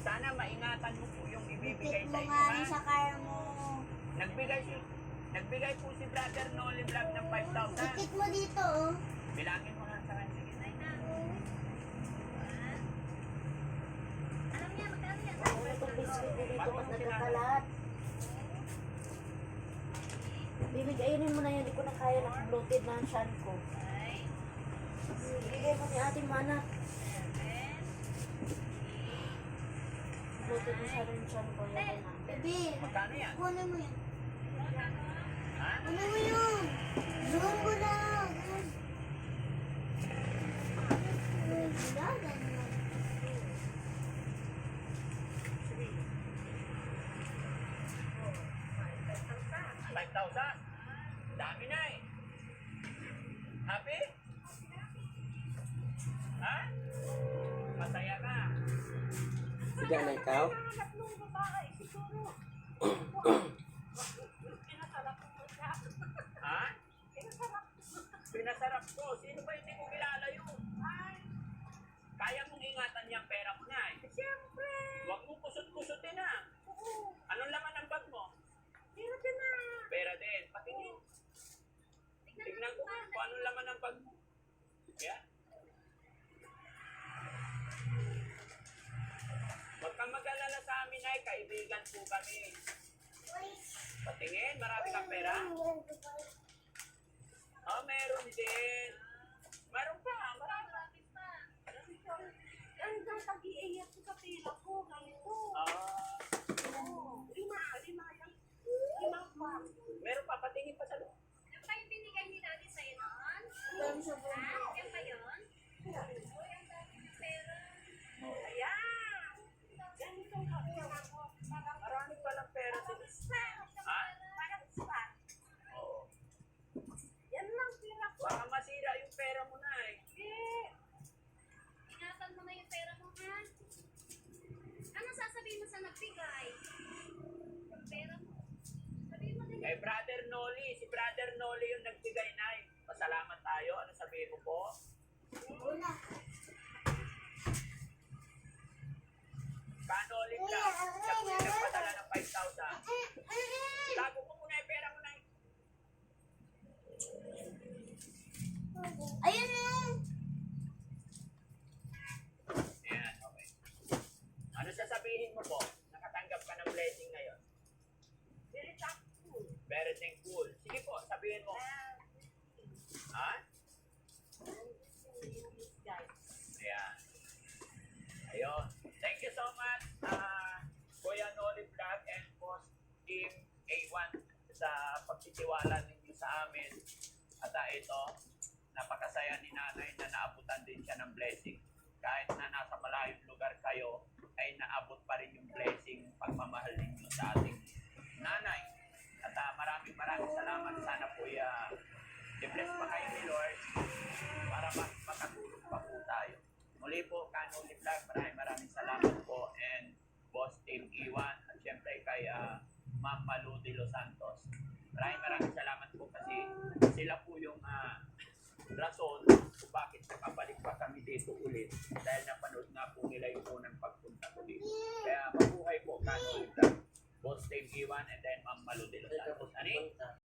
Sana maingatan mo po yung ibibigay Ikit sa mo inyo, nga ha? rin sa car mo. Nagbigay po si Brother Noli Vlog ng 5,000. Ikit mo dito, oh. Bilangin mo nga sa kanya. Sige. Alam niya, magkano yan? Ako itong biscuit ko dito pag nagkakalat. Bibigayinin mo na yan. Hindi ko na kaya nag-bloated na ang shan ko. Bibigay mo ni ating manat. Bloated na siya rin shan ko. Yan na. Bebe, Magkano yan? kunin mo yan. Ha? Kunin mo yun. Zoom mo lang. Gilagan mo. 5,000. Dami na eh. Happy? Ha? Masaya ka. Siga na ikaw? Tatlong babae, siguro. Pinasarap ko siya. Ha? Pinasarap ko. Pinasarap ko. Sino ba hindi ko kilala yun? Kaya mong ingatan yung pera mo na eh. Siyempre. Huwag mong kusot-kusotin na. Oo. Anong laman ng bag mo? Meron ka na. Pera din. Patingin. Tignan ko nga kung anong laman ng bag mo. Yeah? Huwag kang mag-alala sa amin ay kaibigan po kami. Patingin, marami kang pera? Oh, meron din. Meron pa, marami. Marami pa. Ang tag-iiyak ko sa pila ko. Ganito. Ah, Oo. Lima yan. Lima pa. meron pa, patingin pa sa loob. Yan pa yung binigay ni Daddy sa'yo noon? Dami sa buong. Yan pa yun? Uy, ang dami ng pera. Ayan. Ganito ka. Marami palang pera din. Ha? Parang spa. Oo. Yan lang pila ko. Baka masira yung pera mo na eh. Ingatan mo na yung pera mo, ha? Ano sasabihin mo sa nagbigay? Yung pera mo. Sabihin mo din. Eh, Brother Noli, si Brother Noli yung nagbigay na eh. Pasalamat tayo. Ano sabihin mo po? Una. Kanoli lang. Siya po yung nagpadala ng 5,000. Tago mo muna yung pera mo na eh. Ayun na. Ayan, okay. Ano sasabihin mo po? Nakatanggap ka ng blessing ngayon. Very thankful. Very thankful. Sige po, sabihin mo. Ha? Ayan. Ayun. Thank you so much, Kuya Noli Vlog and Boss Team A1 sa pagtitiwala ninyo sa amin. At ito, napakasaya ni nanay na naabutan din siya ng blessing. Kahit na nasa malayong lugar kayo, ay naabot pa rin yung blessing, pagmamahal ninyo sa ating nanay. At maraming salamat. Sana po i-bless pa kayo ni Lord para mas makatulong pa po tayo. Muli po, Kanoli Vlog, maraming salamat po and Boss Team Iwan at syempre kay Ma'am Malu de Los Santos. Maraming salamat po kasi sila po yung rason kung bakit nakabalik pa kami dito ulit dahil napanood nga po nila yung unang pagpunta ko dito. Kaya mabuhay po, Kanoli Vlog, Boss Team Iwan and then Ma'am Malu de Los Santos. Ani?